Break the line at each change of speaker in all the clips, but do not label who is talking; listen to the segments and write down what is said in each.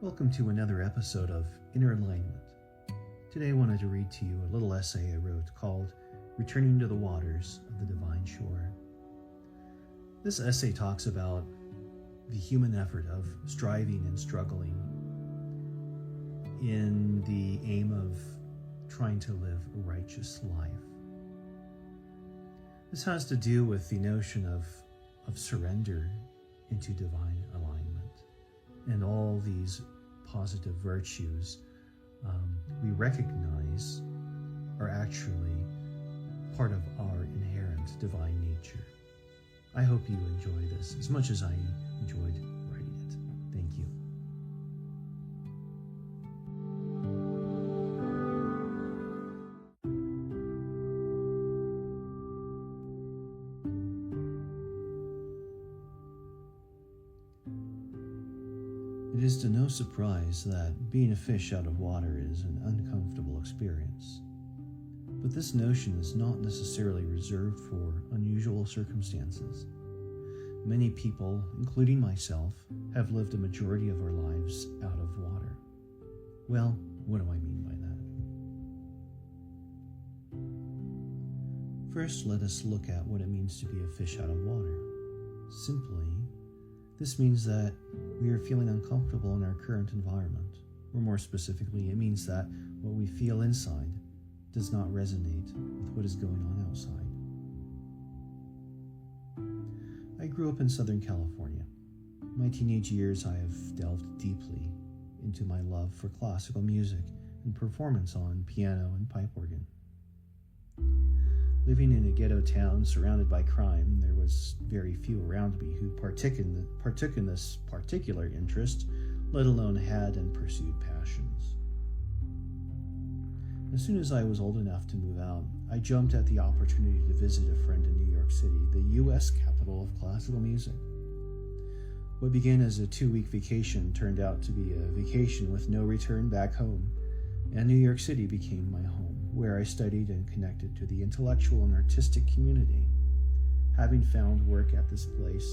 Welcome to another episode of Inner Alignment. Today I wanted to read to you a little essay I wrote called Returning to the Waters of the Divine Shore. This essay talks about the human effort of striving and struggling in the aim of trying to live a righteous life. This has to do with the notion of surrender into divine alignment. And all these positive virtues we recognize are actually part of our inherent divine nature. I hope you enjoy this as much as I enjoyed writing it. Thank you. It is to no surprise that being a fish out of water is an uncomfortable experience. But this notion is not necessarily reserved for unusual circumstances. Many people, including myself, have lived a majority of our lives out of water. Well, what do I mean by that? First, let us look at what it means to be a fish out of water. Simply, this means that we are feeling uncomfortable in our current environment, or more specifically, it means that what we feel inside does not resonate with what is going on outside. I grew up in Southern California. In my teenage years, I have delved deeply into my love for classical music and performance on piano and pipe organ. Living in a ghetto town surrounded by crime, there was very few around me who partook in this particular interest, let alone had and pursued passions. As soon as I was old enough to move out, I jumped at the opportunity to visit a friend in New York City, the U.S. capital of classical music. What began as a 2-week vacation turned out to be a vacation with no return back home, and New York City became my home, where I studied and connected to the intellectual and artistic community. Having found work at this place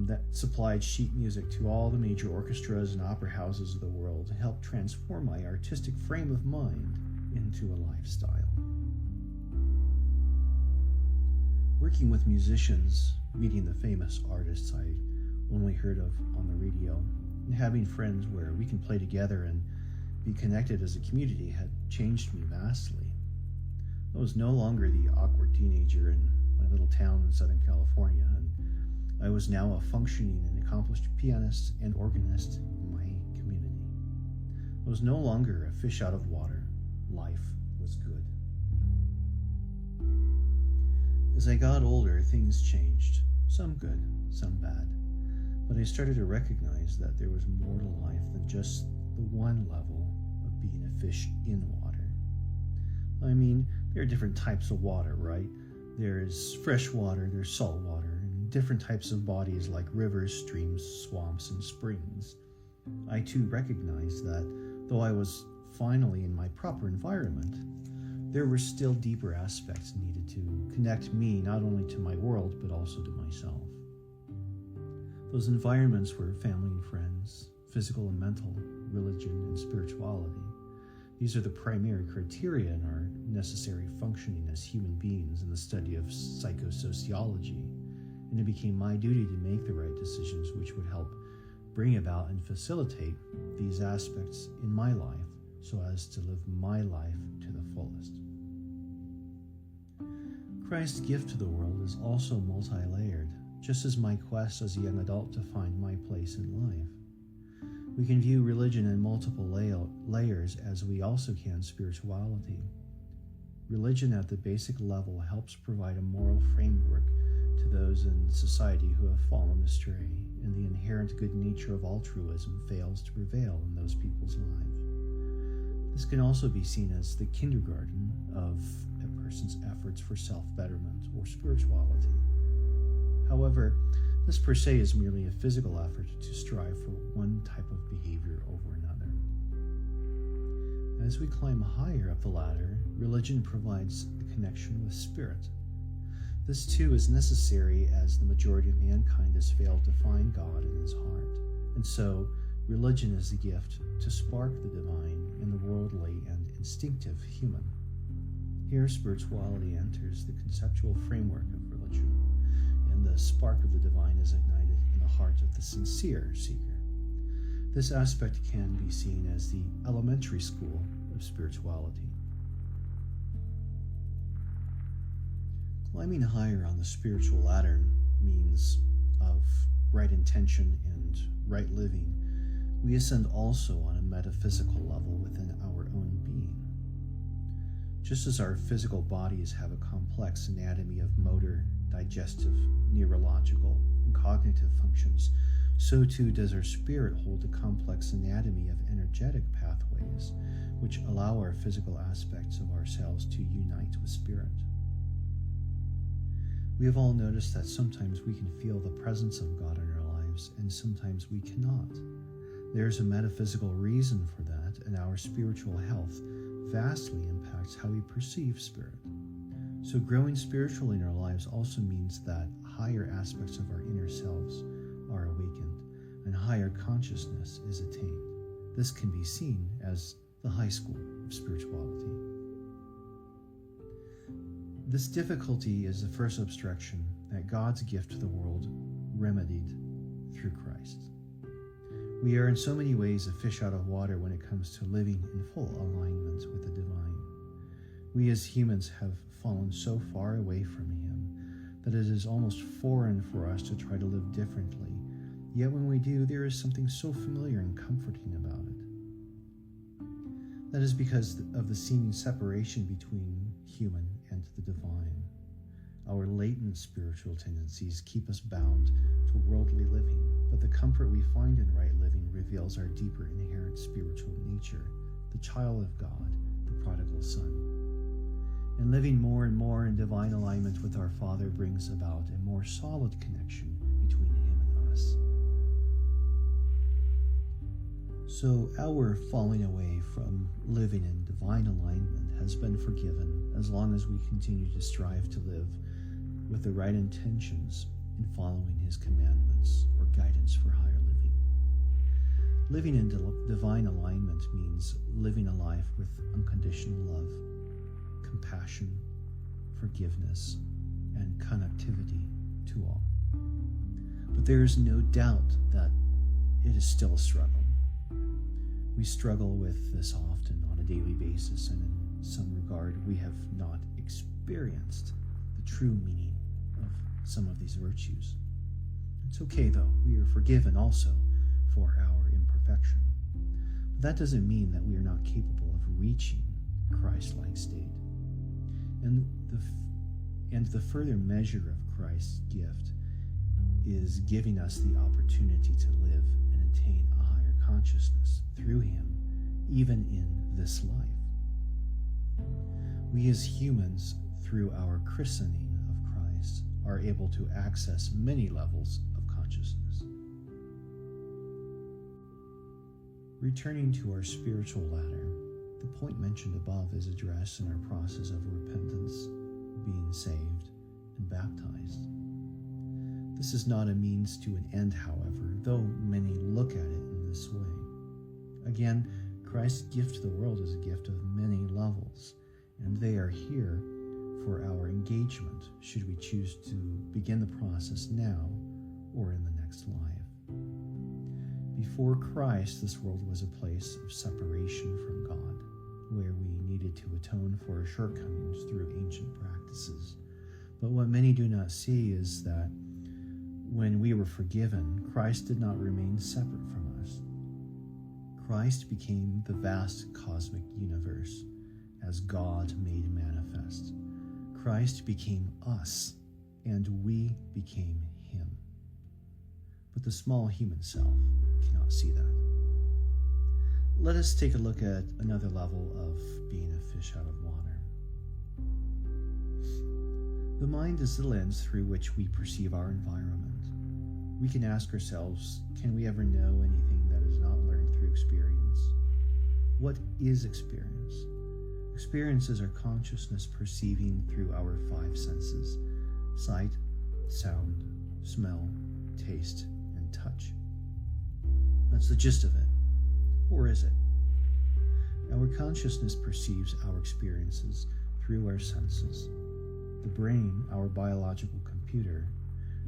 that supplied sheet music to all the major orchestras and opera houses of the world, helped transform my artistic frame of mind into a lifestyle. Working with musicians, meeting the famous artists I only heard of on the radio, and having friends where we can play together and be connected as a community had changed me vastly. I was no longer the awkward teenager in my little town in Southern California, and I was now a functioning and accomplished pianist and organist in my community. I was no longer a fish out of water. Life was good. As I got older, things changed. Some good, some bad. But I started to recognize that there was more to life than just the one level of being a fish in water. I mean, there are different types of water, right? There's fresh water, there's salt water, and different types of bodies like rivers, streams, swamps, and springs. I too recognized that though I was finally in my proper environment, there were still deeper aspects needed to connect me not only to my world, but also to myself. Those environments were family and friends, physical and mental, religion and spirituality. These are the primary criteria in our necessary functioning as human beings in the study of psychosociology, and it became my duty to make the right decisions which would help bring about and facilitate these aspects in my life so as to live my life to the fullest. Christ's gift to the world is also multi-layered, just as my quest as a young adult to find my place in life. We can view religion in multiple layers as we also can spirituality. Religion at the basic level helps provide a moral framework to those in society who have fallen astray, and the inherent good nature of altruism fails to prevail in those people's lives. This can also be seen as the kindergarten of a person's efforts for self-betterment or spirituality. However, this per se is merely a physical effort to strive for one type of behavior over another. As we climb higher up the ladder, religion provides a connection with spirit. This too is necessary as the majority of mankind has failed to find God in his heart, and so Religion is the gift to spark the divine in the worldly and instinctive human. Here, spirituality enters the conceptual framework of religion, and the spark of the divine is ignited in the heart of the sincere seeker. This aspect can be seen as the elementary school of spirituality. Climbing higher on the spiritual ladder means of right intention and right living. We ascend also on a metaphysical level within our own being. Just as our physical bodies have a complex anatomy of motor, digestive, neurological, and cognitive functions, so too does our spirit hold a complex anatomy of energetic pathways, which allow our physical aspects of ourselves to unite with spirit. We have all noticed that sometimes we can feel the presence of God in our lives, and sometimes we cannot. There is a metaphysical reason for that, and our spiritual health vastly impacts how we perceive spirit. So growing spiritually in our lives also means that higher aspects of our inner selves are awakened, and higher consciousness is attained. This can be seen as the high school of spirituality. This difficulty is the first obstruction that God's gift to the world remedied through Christ. We are in so many ways a fish out of water when it comes to living in full alignment with the divine. We as humans have fallen so far away from Him that it is almost foreign for us to try to live differently. Yet when we do, there is something so familiar and comforting about it. That is because of the seeming separation between human and the divine. Our latent spiritual tendencies keep us bound to worldly living, but the comfort we find in right living reveals our deeper inherent spiritual nature, the child of God, the prodigal son. And living more and more in divine alignment with our Father brings about a more solid connection between Him and us. So our falling away from living in divine alignment has been forgiven as long as we continue to strive to live with the right intentions in following His commandments or guidance for higher living. Living in divine alignment means living a life with unconditional love, compassion, forgiveness, and connectivity to all. But there is no doubt that it is still a struggle. We struggle with this often on a daily basis, and in some regard, we have not experienced the true meaning of some of these virtues. It's okay, though. We are forgiven also for our imperfection. But that doesn't mean that we are not capable of reaching Christ-like state. And the further measure of Christ's gift is giving us the opportunity to live and attain a higher consciousness through Him, even in this life. We as humans, through our christening of Christ, are able to access many levels of consciousness. Returning to our spiritual ladder, the point mentioned above is addressed in our process of repentance, being saved, and baptized. This is not a means to an end, however, though many look at it in this way. Again, Christ's gift to the world is a gift of many levels, and they are here for our engagement should we choose to begin the process now or in the next life. Before Christ, this world was a place of separation from God, where we needed to atone for our shortcomings through ancient practices. But what many do not see is that when we were forgiven, Christ did not remain separate from us. Christ became the vast cosmic universe as God made manifest. Christ became us, and we became Him. But the small human self cannot see that. Let us take a look at another level of being a fish out of water. The mind is the lens through which we perceive our environment. We can ask ourselves, can we ever know anything that is not learned through experience? What is experience? Experience is our consciousness perceiving through our five senses: sight, sound, smell, taste, and touch. That's the gist of it. Or is it? Our consciousness perceives our experiences through our senses. The brain, our biological computer,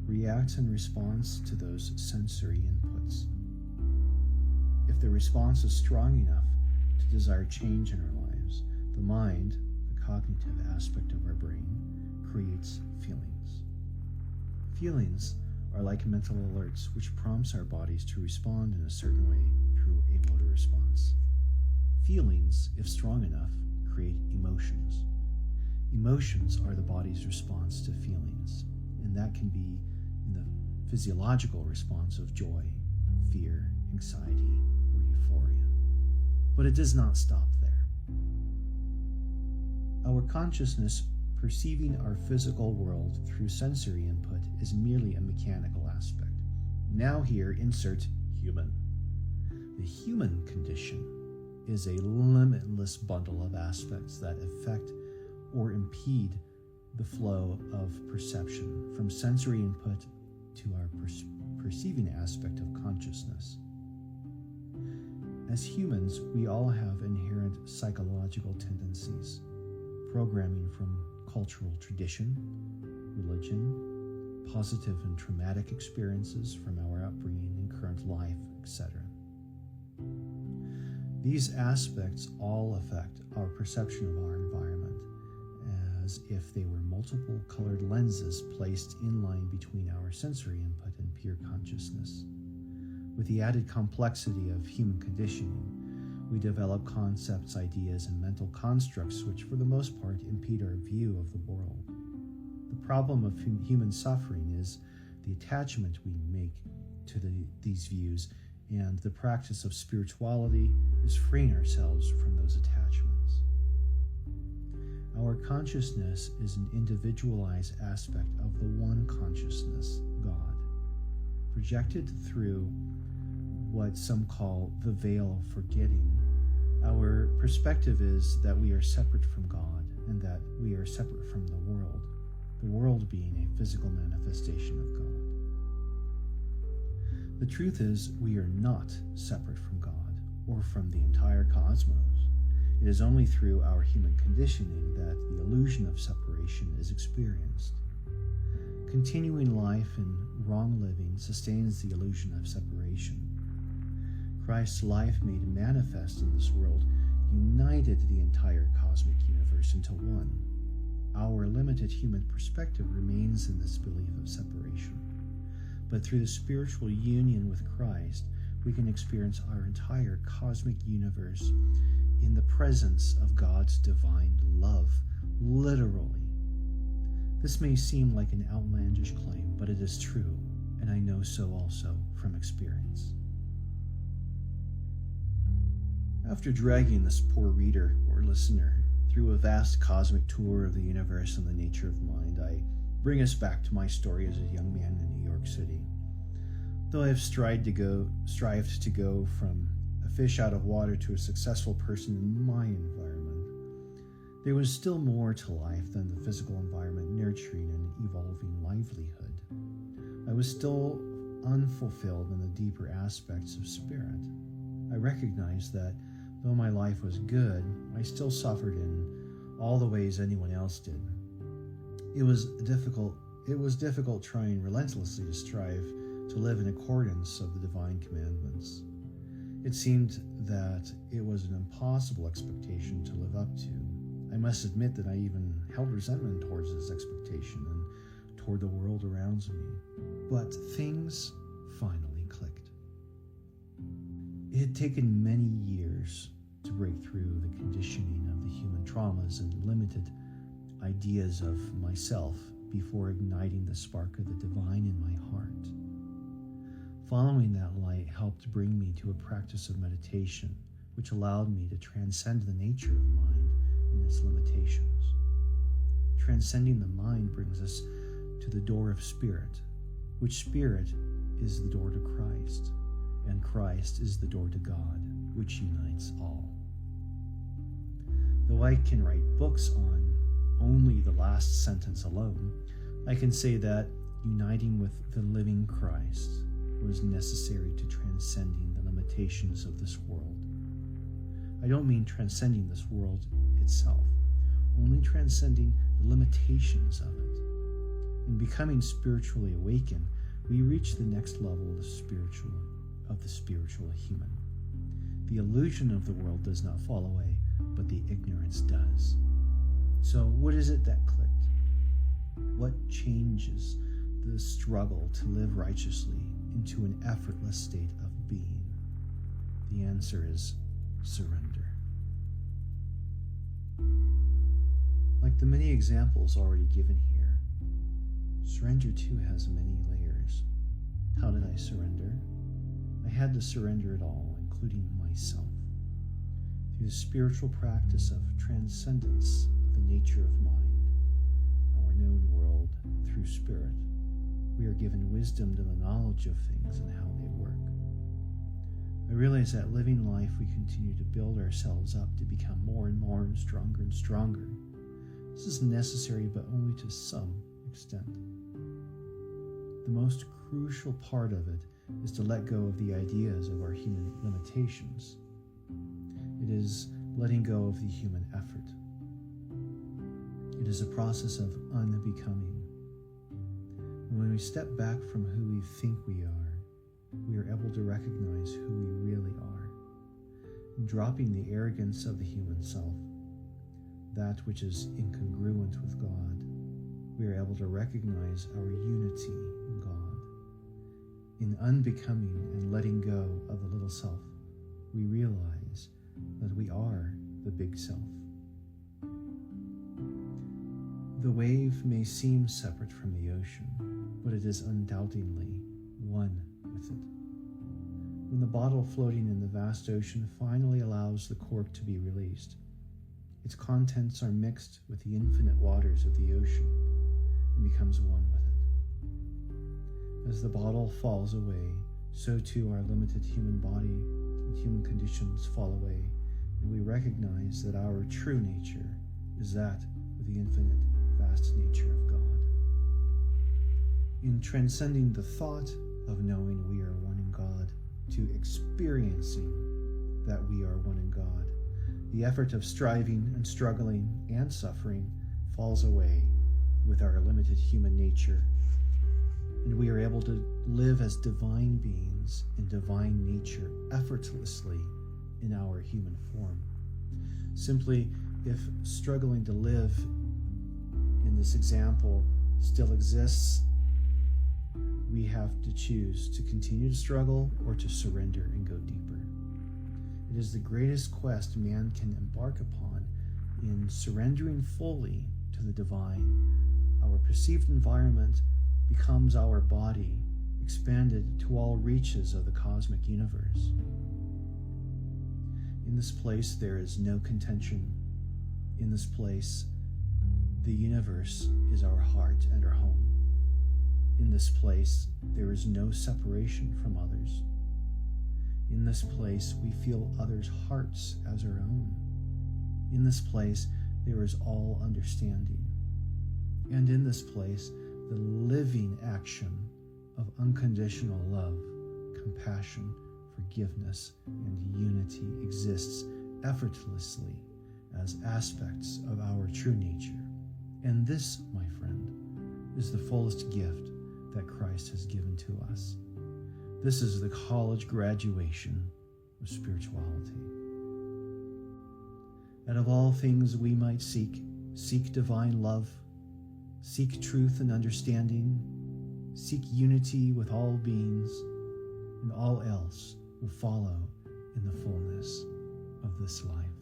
reacts and responds to those sensory inputs. If the response is strong enough to desire change in our lives, the mind, the cognitive aspect of our brain, creates feelings. Feelings are like mental alerts which prompts our bodies to respond in a certain way through a motor response. Feelings, if strong enough, create emotions. Emotions are the body's response to feelings, and that can be in the physiological response of joy, fear, anxiety, or euphoria. But it does not stop there. Our consciousness perceiving our physical world through sensory input is merely a mechanical aspect. Now here, insert human. The human condition is a limitless bundle of aspects that affect or impede the flow of perception from sensory input to our perceiving aspect of consciousness. As humans, we all have inherent psychological tendencies, programming from cultural tradition, religion, positive and traumatic experiences from our upbringing and current life, etc. These aspects all affect our perception of our environment as if they were multiple colored lenses placed in line between our sensory input and pure consciousness. With the added complexity of human conditioning, we develop concepts, ideas, and mental constructs which, for the most part, impede our view of the world. The problem of human suffering is the attachment we make to these views, and the practice of spirituality is freeing ourselves from those attachments. Our consciousness is an individualized aspect of the one consciousness, God, projected through what some call the veil of forgetting. Our perspective is that we are separate from God and that we are separate from the world being a physical manifestation of God. The truth is, we are not separate from God or from the entire cosmos. It is only through our human conditioning that the illusion of separation is experienced. Continuing life in wrong living sustains the illusion of separation. Christ's life made manifest in this world united the entire cosmic universe into one. Our limited human perspective remains in this belief of separation. But through the spiritual union with Christ, we can experience our entire cosmic universe in the presence of God's divine love, literally. This may seem like an outlandish claim, but it is true, and I know so also from experience. After dragging this poor reader or listener through a vast cosmic tour of the universe and the nature of mind, I bring us back to my story as a young man in New York City. Though I have strived to go from a fish out of water to a successful person in my environment, there was still more to life than the physical environment nurturing an evolving livelihood. I was still unfulfilled in the deeper aspects of spirit. I recognized that though my life was good, I still suffered in all the ways anyone else did. It was difficult trying relentlessly to strive to live in accordance of the divine commandments. It seemed that it was an impossible expectation to live up to. I must admit that I even held resentment towards this expectation and toward the world around me. But things finally clicked. It had taken many years to break through the conditioning of the human traumas and limited ideas of myself before igniting the spark of the divine in my heart. Following that light helped bring me to a practice of meditation, which allowed me to transcend the nature of mind and its limitations. Transcending the mind brings us to the door of spirit, which spirit is the door to Christ, and Christ is the door to God, which unites all. Though I can write books on only the last sentence alone, I can say that uniting with the living Christ was necessary to transcending the limitations of this world. I don't mean transcending this world itself, only transcending the limitations of it. In becoming spiritually awakened, we reach the next level of the spiritual human. The illusion of the world does not fall away, but the ignorance does. So what is it that clicked? What changes the struggle to live righteously into an effortless state of being? The answer is surrender. Like the many examples already given here, surrender too has many layers. How did I surrender? I had to surrender it all, including myself. Through the spiritual practice of transcendence of the nature of mind, our known world through spirit, we are given wisdom to the knowledge of things and how they work. I realize that living life, we continue to build ourselves up to become more and more and stronger. This is necessary, but only to some extent. The most crucial part of it is to let go of the ideas of our human limitations. It is letting go of the human effort. It is a process of unbecoming. And when we step back from who we think we are able to recognize who we really are. And dropping the arrogance of the human self, that which is incongruent with God, we are able to recognize our unity in God. In unbecoming and letting go of the little self, we realize that we are the big self. The wave may seem separate from the ocean, but it is undoubtedly one with it. When the bottle floating in the vast ocean finally allows the cork to be released, its contents are mixed with the infinite waters of the ocean and becomes one with it. As the bottle falls away, so too our limited human body and human conditions fall away, and we recognize that our true nature is that of the infinite, vast nature of God. In transcending the thought of knowing we are one in God to experiencing that we are one in God, the effort of striving and struggling and suffering falls away with our limited human nature, and we are able to live as divine beings in divine nature effortlessly in our human form. Simply, if struggling to live in this example still exists, we have to choose to continue to struggle or to surrender and go deeper. It is the greatest quest man can embark upon in surrendering fully to the divine. Our perceived environment becomes our body, expanded to all reaches of the cosmic universe. In this place, there is no contention. In this place, the universe is our heart and our home. In this place, there is no separation from others. In this place, we feel others' hearts as our own. In this place, there is all understanding. And in this place, the living action of unconditional love, compassion, forgiveness, and unity exists effortlessly as aspects of our true nature. And this, my friend, is the fullest gift that Christ has given to us. This is the college graduation of spirituality. Out of all things we might seek divine love, seek truth and understanding, seek unity with all beings, and all else will follow in the fullness of this life.